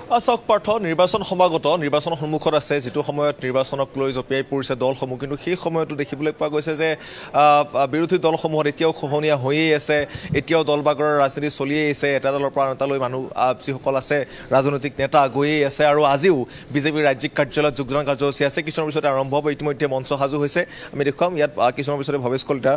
চাওক পাৰ্থ নিৰ্বাচন সমাগত নিৰ্বাচনৰ সন্মুখত আছে যিটো সময়ত নিৰ্বাচনক লৈ জপিয়াই পৰিছে দলসমূহ কিন্তু সেই সময়তো দেখিবলৈ পোৱা গৈছে যে বিৰোধী দলসমূহত এতিয়াও খহনীয়া হৈয়ে আছে এতিয়াও দলবাগৰৰ ৰাজনীতি চলিয়ে আছে এটা দলৰ পৰা নেতালৈ মানুহ যিসকল আছে ৰাজনৈতিক নেতা গৈয়ে আছে আৰু আজিও বিজেপিৰ ৰাজ্যিক কাৰ্যালয়ত যোগদান কাৰ্যসূচী আছে কিছুমানৰ পিছতে আৰম্ভ হ'ব ইতিমধ্যে মঞ্চ সাজু হৈছে আমি দেখুৱাম ইয়াত কিছুমানৰ পিছতে ভৱেশ কলিতা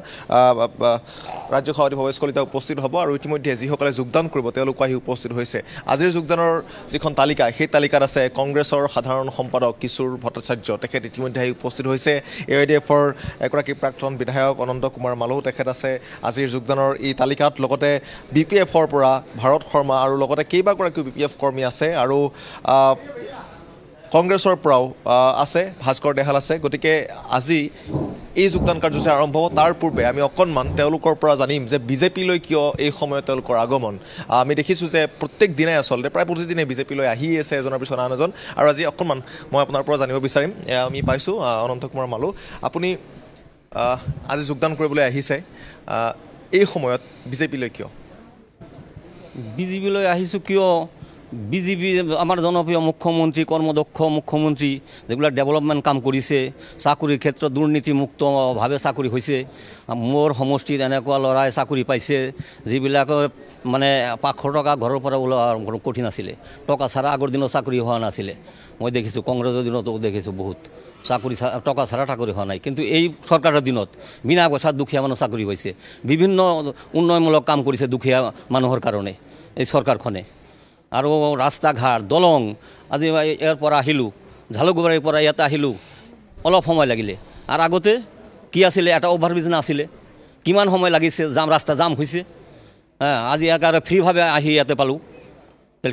ৰাজ্য সভাপতি ভৱেশ কলিতা উপস্থিত হ'ব আৰু ইতিমধ্যে যিসকলে যোগদান কৰিব তেওঁলোকো আহি উপস্থিত হৈছে আজিৰ যোগদানৰ যিখন তালিকা সেই তালিকাত আছে কংগ্ৰেছৰ সাধাৰণ সম্পাদক কিশোৰ ভট্টাচাৰ্য তেখেত ইতিমধ্যে আহি উপস্থিত হৈছে AIDFৰ এগৰাকী প্ৰাক্তন বিধায়ক অনন্ত কুমাৰ মালৌ তেখেত আছে আজিৰ যোগদানৰ এই তালিকাত লগতে BPFৰ পৰা ভাৰত শৰ্মা আৰু লগতে কেইবাগৰাকীও BPF কৰ্মী আছে আৰু কংগ্ৰেছৰ পৰাও আছে ভাস্কৰ দেহাল আছে গতিকে আজি এই যোগদান কাৰ্যসূচী আৰম্ভ হ'ব তাৰ পূৰ্বে আমি অকণমান তেওঁলোকৰ পৰা জানিম যে বিজেপিলৈ কিয় এই সময়ত তেওঁলোকৰ আগমন আমি দেখিছোঁ যে প্ৰত্যেক দিনাই আচলতে প্ৰায় প্ৰতিদিনে বিজেপিলৈ আহি আছে এজনৰ পিছত আন এজন আৰু আজি অকণমান মই আপোনাৰ পৰা জানিব বিচাৰিম আমি পাইছোঁ অনন্ত কুমাৰ মালৌ আপুনি আজি যোগদান কৰিবলৈ আহিছে এই সময়ত বিজেপিলৈ কিয় বিজেপিলৈ আহিছোঁ কিয় বিজেপি আমাৰ জনপ্ৰিয় মুখ্যমন্ত্ৰী কৰ্মদক্ষ মুখ্যমন্ত্ৰী যেগুলা ডেভেলপমেণ্ট কাম কৰিছে চাকৰিৰ ক্ষেত্ৰত দুৰ্নীতিমুক্তভাৱে চাকৰি হৈছে মোৰ সমষ্টিত এনেকুৱা ল'ৰাই চাকৰি পাইছে যিবিলাকৰ মানে 500 টকা ঘৰৰ পৰা ওলোৱা কঠিন আছিলে টকা ছাড়া আগৰ দিনত চাকৰি হোৱা নাছিলে মই দেখিছোঁ কংগ্ৰেছৰ দিনতো দেখিছোঁ বহুত চাকৰি টকা ছাড়া চাকৰি হোৱা নাই কিন্তু এই চৰকাৰৰ দিনত বিনা পইচাত দুখীয়া মানুহ চাকৰি হৈছে বিভিন্ন উন্নয়নমূলক কাম কৰিছে দুখীয়া মানুহৰ কাৰণে এই চৰকাৰখনে আৰু ৰাস্তা ঘাট দলং আজি ইয়াৰ পৰা আহিলোঁ ঝালুকবাৰীৰ পৰা ইয়াতে আহিলোঁ অলপ সময় লাগিলে আৰু আগতে কি আছিলে এটা অভাৰব্ৰিজ নাছিলে কিমান সময় লাগিছে ৰাস্তা জাম হৈছে আজি একেবাৰে ফ্ৰীভাৱে আহি ইয়াতে পালোঁ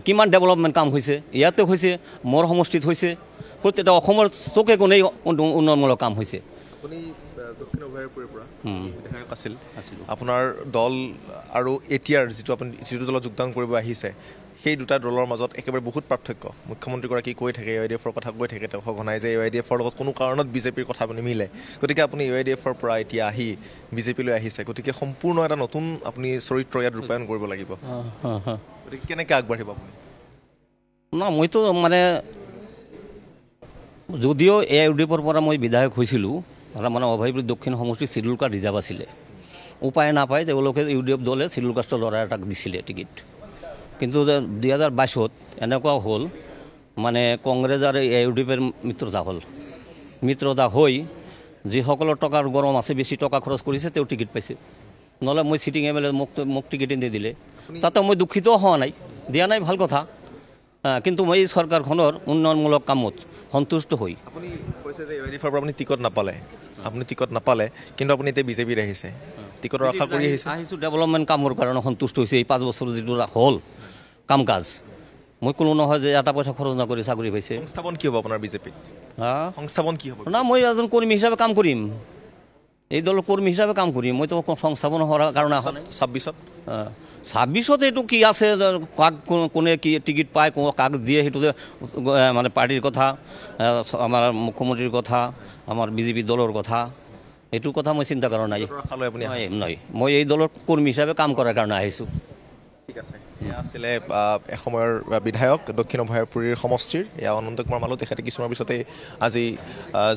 কিমান ডেভেলপমেণ্ট কাম হৈছে ইয়াতে হৈছে মোৰ সমষ্টিত হৈছে প্ৰত্যেকটা অসমৰ চকে কোণেই উন্নয়নমূলক কাম হৈছে আপুনি দক্ষিণ অভয়াৰপুৰৰ পৰা বিধায়ক আছিল আপোনাৰ দল আৰু এতিয়াৰ যিটো দলত যোগদান কৰিব আহিছে সেই দুটা দলৰ মাজত একেবাৰে বহুত পাৰ্থক্য মুখ্যমন্ত্ৰীগৰাকী কৈ থাকে AIDFৰ কথা কৈ থাকে তেওঁ সঘনাই যে AIDFৰ লগত কোনো কাৰণত বিজেপিৰ কথা নিমিলে গতিকে আপুনি AIDFৰ পৰা এতিয়া আহি বিজেপিলৈ আহিছে গতিকে সম্পূৰ্ণ এটা নতুন আপুনি চৰিত্ৰ ইয়াত ৰূপায়ণ কৰিব লাগিব গতিকে কেনেকৈ আগবাঢ়িব আপুনি না মইতো মানে যদিও AIDFৰ পৰা মই বিধায়ক হৈছিলোঁ মানে অভয়পুৰ দক্ষিণ সমষ্টিৰ চিডিউল কাষ্ট ৰিজাৰ্ভ আছিলে উপায় নাপায় তেওঁলোকে UDF দলে চিডিউল কাষ্টৰ ল'ৰা এটাক দিছিলে টিকেট কিন্তু 2022 এনেকুৱা হ'ল মানে কংগ্ৰেছ আৰু AIDFৰ মিত্ৰতা হৈ যিসকলৰ টকাৰ গৰম আছে বেছি টকা খৰচ কৰিছে তেওঁ টিকেট পাইছে নহ'লে মই চিটিং MLA মোক টিকেট নিদিলে তাতে মই দুখিত হোৱা নাই দিয়া নাই ভাল কথা কিন্তু মই এই চৰকাৰখনৰ উন্নয়নমূলক কামত সন্তুষ্ট হৈ আপুনি কৈছে যে AIDFৰ পৰা আপুনি টিকট নাপালে কিন্তু আপুনি এতিয়া বিজেপিত আহিছে টিকটৰ আশা কৰি আহিছোঁ ডেভেলপমেণ্ট কামৰ কাৰণে সন্তুষ্ট হৈছে এই 5 বছৰ যিটো হ'ল কাম কাজ মই কোনো নহয় যে এটা পইচা খৰচ নকৰি চাকৰি পাইছে সংস্থাপন কি হ'ব আপোনাৰ বিজেপিত সংস্থাপন কি হ'ব না মই এজন কৰ্মী হিচাপে কাম কৰিম এই দলৰ কৰ্মী হিচাপে কাম কৰিম মইতো সংস্থাপন হোৱাৰ কাৰণে 26ত এইটো কি আছে কাক কোনে কি টিকেট পায় কাক দিয়ে সেইটো মানে পাৰ্টিৰ কথা আমাৰ মুখ্যমন্ত্ৰীৰ কথা আমাৰ বিজেপি দলৰ কথা এইটো কথা মই চিন্তা কৰা নাই নহয় মই এই দলৰ কৰ্মী হিচাপে কাম কৰাৰ কাৰণে আহিছোঁ ঠিক আছে এয়া আছিলে এসময়ৰ বিধায়ক দক্ষিণ অভয়াৰপুৰীৰ সমষ্টিৰ এয়া অনন্ত কুমাৰ মালৌ তেখেতে কিছুমানৰ পিছতে আজি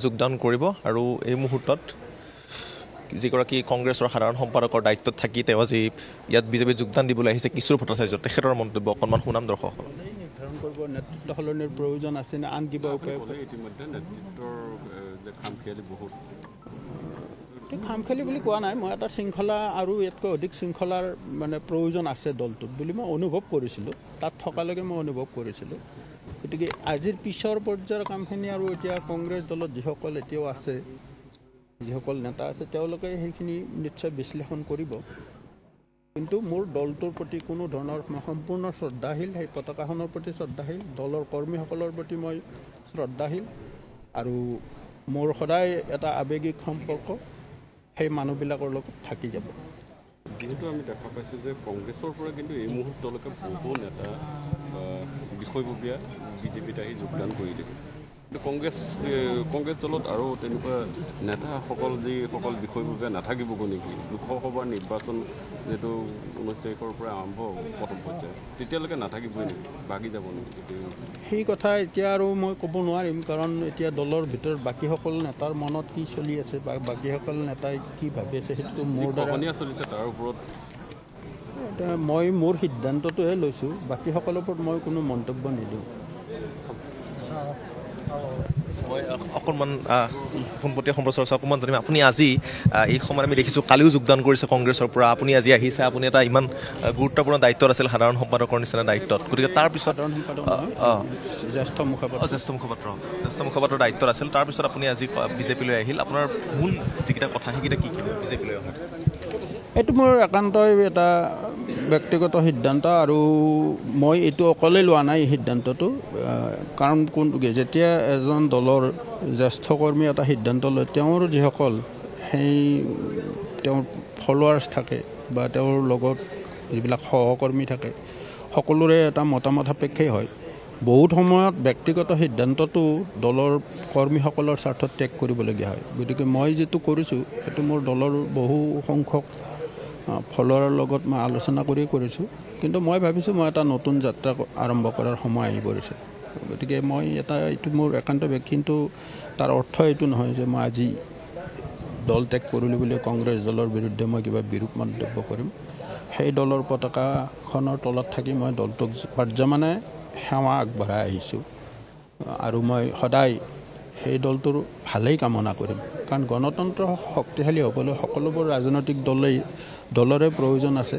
যোগদান কৰিব আৰু এই মুহূৰ্তত যিগৰাকী কংগ্ৰেছৰ সাধাৰণ সম্পাদকৰ দায়িত্বত থাকি তেওঁ আজি ইয়াত বিজেপিত যোগদান দিবলৈ আহিছে কিশোৰ ভট্টাচাৰ্য তেখেতৰ মন্তব্য অকণমান শুনাম দৰ্শকসকল নিৰ্ধাৰণ কৰিব নেতৃত্ব সলনিৰ প্ৰয়োজন আছে নে আন কিবা উপায় ইতিমধ্যে নেতৃত্বৰ যে খামখেয়ালি বহুত খামখেয়ালি বুলি কোৱা নাই মই এটা শৃংখলা আৰু ইয়াতকৈ অধিক শৃংখলাৰ মানে প্ৰয়োজন আছে দলটোত বুলি মই অনুভৱ কৰিছিলোঁ তাত থকালৈকে মই অনুভৱ কৰিছিলোঁ গতিকে আজিৰ পিছৰ পৰ্যায়ৰ কামখিনি আৰু এতিয়া কংগ্ৰেছ দলত যিসকল এতিয়াও আছে যিসকল নেতা আছে তেওঁলোকে সেইখিনি নিশ্চয় বিশ্লেষণ কৰিব কিন্তু মোৰ দলটোৰ প্ৰতি কোনো ধৰণৰ সম্পূৰ্ণ শ্ৰদ্ধাশীল সেই পতাকাখনৰ প্ৰতি শ্ৰদ্ধাশীল দলৰ কৰ্মীসকলৰ প্ৰতি মই শ্ৰদ্ধাশীল আৰু মোৰ সদায় এটা আৱেগিক সম্পৰ্ক সেই মানুহবিলাকৰ লগত থাকি যাব যেহেতু আমি দেখা পাইছোঁ যে কংগ্ৰেছৰ পৰা কিন্তু এই মুহূৰ্তলৈকে বহু নেতা বিষয়ববীয়া বিজেপিত আহি যোগদান কৰি থাকে কংগ্ৰেছ দলত আৰু তেনেকুৱা নেতাসকল যিসকল বিষয়ববীয়া নাথাকিবগৈ নেকি লোকসভাৰ নিৰ্বাচন যিহেতু 19 তাৰিখৰ পৰা আৰম্ভ হ'ব প্ৰথম পৰ্যায় তেতিয়ালৈকে নাথাকিবই নেকি ভাগি যাব নেকি সেই কথা এতিয়া আৰু মই ক'ব নোৱাৰিম কাৰণ এতিয়া দলৰ ভিতৰত বাকীসকল নেতাৰ মনত কি চলি আছে বা বাকীসকল নেতাই কি ভাবি আছে সেইটো মোৰ দ্বাৰা চলিছে তাৰ ওপৰত মই মোৰ সিদ্ধান্তটোহে লৈছোঁ বাকীসকলৰ ওপৰত মই কোনো মন্তব্য নিদিওঁ মই অকণমান পোনপটীয়া সম্প্ৰচাৰ অকণমান জানিম আপুনি আজি এই সময়ত আমি দেখিছোঁ কালিও যোগদান কৰিছে কংগ্ৰেছৰ পৰা আপুনি আজি আহিছে আপুনি এটা ইমান গুৰুত্বপূৰ্ণ দায়িত্বত আছিল সাধাৰণ সম্পাদকৰ নিচিনা দায়িত্বত গতিকে তাৰপিছত জ্যেষ্ঠ মুখপাত্ৰৰ দায়িত্বত আছিল তাৰপিছত আপুনি আজি বিজেপিলৈ আহিল আপোনাৰ মূল যিকেইটা কথা সেইকেইটা কি বিজেপিলৈ অহা এইটো মোৰ একান্তই এটা ব্যক্তিগত সিদ্ধান্ত আৰু মই এইটো অকলে লোৱা নাই এই সিদ্ধান্তটো কাৰণ যেতিয়া এজন দলৰ জ্যেষ্ঠ কৰ্মী এটা সিদ্ধান্ত লয় তেওঁৰ যিসকল সেই তেওঁৰ ফলোৱাৰ্ছ থাকে বা তেওঁৰ লগত যিবিলাক সহকৰ্মী থাকে সকলোৰে এটা মতামত সাপেক্ষেই হয় বহুত সময়ত ব্যক্তিগত সিদ্ধান্তটো দলৰ কৰ্মীসকলৰ স্বাৰ্থত ত্যাগ কৰিবলগীয়া হয় গতিকে মই যিটো কৰিছোঁ সেইটো মোৰ দলৰ বহু সংখ্যক ফলোৱাৰৰ লগত মই আলোচনা কৰিছোঁ কিন্তু মই ভাবিছোঁ মই এটা নতুন যাত্ৰা আৰম্ভ কৰাৰ সময় আহি পৰিছে গতিকে মই এইটো মোৰ একান্ত ব্যক্তি কিন্তু তাৰ অৰ্থ এইটো নহয় যে মই আজি দল ত্যাগ কৰিলোঁ বুলি কংগ্ৰেছ দলৰ বিৰুদ্ধে মই কিবা বিৰূপ মন্তব্য কৰিম সেই দলৰ পতাকাখনৰ তলত থাকি মই দলটোক পাৰ্যমানে সেৱা আগবঢ়াই আহিছোঁ আৰু মই সদায় সেই দলটোৰ ভালেই কামনা কৰিম কাৰণ গণতন্ত্ৰ শক্তিশালী হ'বলৈ সকলোবোৰ ৰাজনৈতিক দলৰে প্ৰয়োজন আছে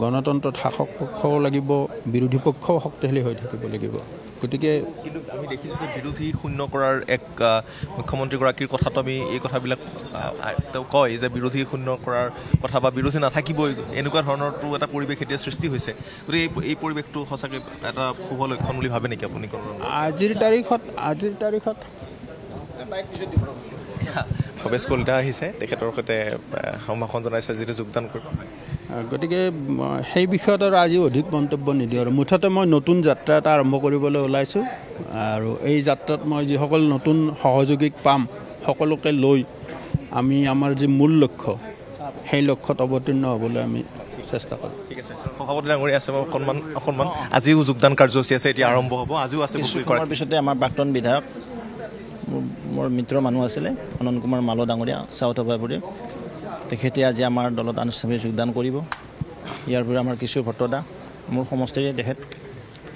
গণতন্ত্ৰত শাসক পক্ষও লাগিব বিৰোধী পক্ষও শক্তিশালী হৈ থাকিব লাগিব গতিকে কিন্তু আমি দেখিছোঁ যে বিৰোধী শূন্য কৰাৰ এক মুখ্যমন্ত্ৰীগৰাকীৰ কথাটো আমি এই কথাবিলাক তেওঁ কয় যে বিৰোধী শূন্য কৰাৰ কথা বা বিৰোধী নাথাকিবই এনেকুৱা ধৰণৰতো এটা পৰিৱেশ এতিয়া সৃষ্টি হৈছে গতিকে এই পৰিৱেশটো সঁচাকৈ এটা শুভ লক্ষণ বুলি ভাবে নেকি আপুনি আজিৰ তাৰিখত ভৱেশ কলিতা আহিছে তেখেতৰ সৈতে সম্ভাষণ জনাইছে যিটো যোগদান কৰিব গতিকে সেই বিষয়ত আৰু আজি অধিক মন্তব্য নিদিওঁ আৰু মুঠতে মই নতুন যাত্ৰা এটা আৰম্ভ কৰিবলৈ ওলাইছোঁ আৰু এই যাত্ৰাত মই যিসকল নতুন সহযোগীক পাম সকলোকে লৈ আমি আমাৰ যি মূল লক্ষ্য সেই লক্ষ্যত অৱতীৰ্ণ হ'বলৈ আমি চেষ্টা কৰিম ঠিক আছে সভাপতি ডাঙৰীয়া আছে অকণমান আজিও যোগদান কাৰ্যসূচী আছে এতিয়া আৰম্ভ হ'ব আজিও আছে কিছুমানৰ পিছতে আমাৰ প্ৰাক্তন বিধায়ক মোৰ মিত্ৰ মানুহ আছিলে অনন্ত কুমাৰ মালো ডাঙৰীয়া চাউথ অভাৰপুৰী তেখেতে আজি আমাৰ দলত আনুষ্ঠানিক যোগদান কৰিব ইয়াৰ পৰা আমাৰ কিশোৰ ভট্টদা মোৰ সমষ্টিৰে তেখেত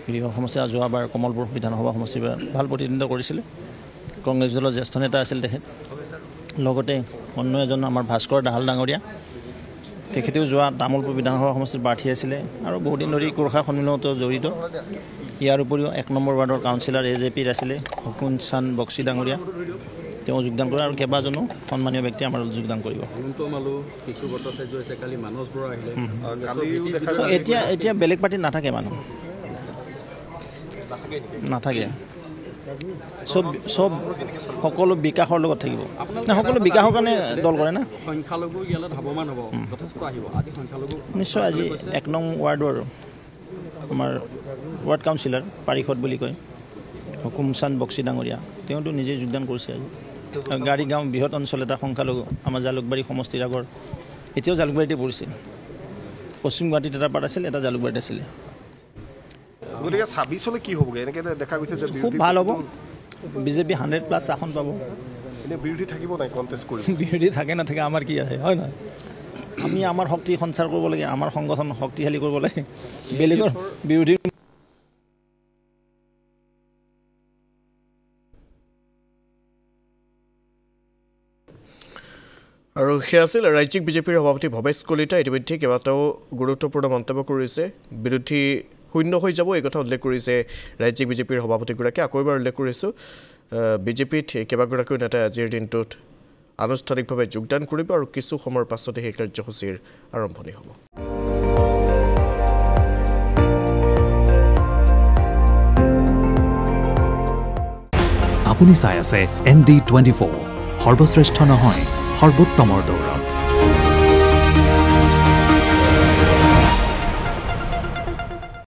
গৃহ সমষ্টি যোৱাবাৰ কমলপুৰ বিধানসভা সমষ্টিৰ পৰা ভাল প্ৰতিনিধিত্ব কৰিছিলে কংগ্ৰেছ দলৰ জ্যেষ্ঠ নেতা আছিল তেখেত লগতে অন্য এজন আমাৰ ভাস্কৰ দাহাল ডাঙৰীয়া তেখেতেও যোৱা তামোলপুৰ বিধানসভা সমষ্টিৰ প্ৰাৰ্থী আছিলে আৰু বহুদিন ধৰি গোৰ্খা সন্মিলনতো জড়িত ইয়াৰ উপৰিও 1 নম্বৰ ৱাৰ্ডৰ কাউন্সিলৰ AJPৰ আছিলে হুকুম চান্দ বক্সি ডাঙৰীয়া তেওঁ যোগদান কৰে আৰু কেইবাজনো সন্মানীয় ব্যক্তি আমাৰ যোগদান কৰিব এতিয়া বেলেগ পাৰ্টিত নাথাকে মানুহ নাথাকে চব সকলো বিকাশৰ লগত থাকিব সকলো বিকাশৰ কাৰণে দল কৰে না সংখ্যালঘু ইয়াত ধাৱমান হ'ব যথেষ্ট আহিব আজি সংখ্যালঘু নিশ্চয় আজি 1 নং ৱাৰ্ডৰ আমাৰ ৱাৰ্ড কাউন্সিলৰ পাৰিষদ বুলি কয় হুকুম চান্দ বক্সি ডাঙৰীয়া তেওঁতো নিজে যোগদান কৰিছে আজি গাড়ী গাঁও বৃহৎ অঞ্চল এটা সংখ্যালঘু আমাৰ জালুকবাৰী সমষ্টিৰ আগৰ এতিয়াও জালুকবাৰীতে পৰিছে পশ্চিম গুৱাহাটীত এটা পাৰ্ট আছিল এটা জালুকবাৰীত আছিলে গতিকে 26 কি হ'বগে এনেকৈ দেখা গৈছে যে খুব ভাল হ'ব বিজেপি 100+ আসন পাব এনে বিৰোধী থাকিব নাই কণ্টেষ্ট কৰিব বিৰোধী থাকে নাথাকে আমাৰ কি আছে হয় নহয় আমি আমাৰ শক্তি সঞ্চাৰ কৰিব লাগে আমাৰ সংগঠন শক্তিশালী কৰিব লাগে বেলেগৰ বিৰোধী আৰু সেয়া আছিল ৰাজ্যিক বিজেপিৰ সভাপতি ভৱেশ কলিতা ইতিমধ্যে কেইবাটাও গুৰুত্বপূৰ্ণ মন্তব্য কৰিছে বিৰোধী শূন্য হৈ যাব এই কথা উল্লেখ কৰিছে ৰাজ্যিক বিজেপিৰ সভাপতিগৰাকীয়ে আকৌ এবাৰ উল্লেখ কৰিছোঁ বিজেপিত কেইবাগৰাকীও নেতাই আজিৰ দিনটোত আনুষ্ঠানিকভাৱে যোগদান কৰিব আৰু কিছু সময়ৰ পাছতে সেই কাৰ্যসূচীৰ আৰম্ভণি হ'ব আপুনি চাই আছে ND24 সৰ্বশ্ৰেষ্ঠ নহয় সৰ্বোত্তমৰ দৌৰ